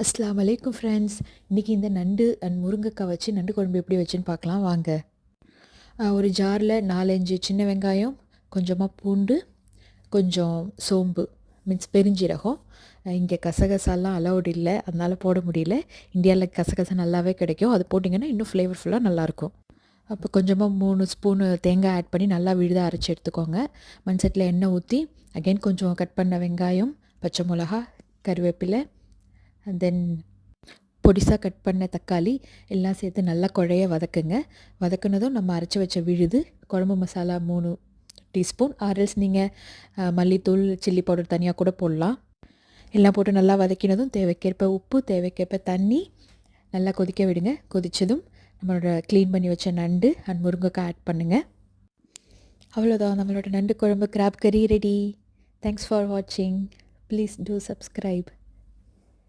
அஸ்ஸலாமு அலைக்கும் ஃப்ரெண்ட்ஸ். இன்றைக்கி இந்த நண்டு அண்ட் முருங்கைக்காய் வச்சு நண்டு குழம்பு எப்படி வச்சுன்னு பார்க்கலாம் வாங்க. ஒரு ஜாரில் 4-5 சின்ன வெங்காயம், கொஞ்சமாக பூண்டு, கொஞ்சம் சோம்பு மீன்ஸ் பெருஞ்சீரகம். இங்கே கசகசாலாம் அலௌட் இல்லை, அதனால் போட முடியல. இந்தியாவில் கசகசா நல்லாவே கிடைக்கும், அது போட்டிங்கன்னா இன்னும் ஃப்ளேவர்ஃபுல்லாக நல்லாயிருக்கும். அப்போ கொஞ்சமாக 3 ஸ்பூனு தேங்காய் ஆட் பண்ணி நல்லா விழுதாக அரைச்சி எடுத்துக்கோங்க. மண் சட்டியில் எண்ணெய் ஊற்றி அகைன் கொஞ்சம் கட் பண்ண வெங்காயம், பச்சை மிளகா, கருவேப்பிலை, தென் பொடிசாக கட் பண்ண தக்காளி எல்லாம் சேர்த்து நல்லா குழைய வதக்குங்க. வதக்குனதும் நம்ம அரைச்சி வச்ச விழுது, குழம்பு மசாலா 3 டீஸ்பூன், ஆர்எல்ஸ் நீங்கள் மல்லித்தூள், சில்லி பவுடர் தனியாக கூட போடலாம். எல்லாம் போட்டு நல்லா வதக்கினதும் தேவைக்கேற்ப உப்பு, தேவைக்கேற்ப தண்ணி நல்லா கொதிக்க விடுங்க. கொதித்ததும் நம்மளோட க்ளீன் பண்ணி வச்ச நண்டு அண்ட் முருங்கைக்காய் ஆட் பண்ணுங்கள். அவ்வளோதான், நம்மளோட நண்டு குழம்பு கிராப் கறி ரெடி. தேங்க்ஸ் ஃபார் வாட்சிங். Please do subscribe.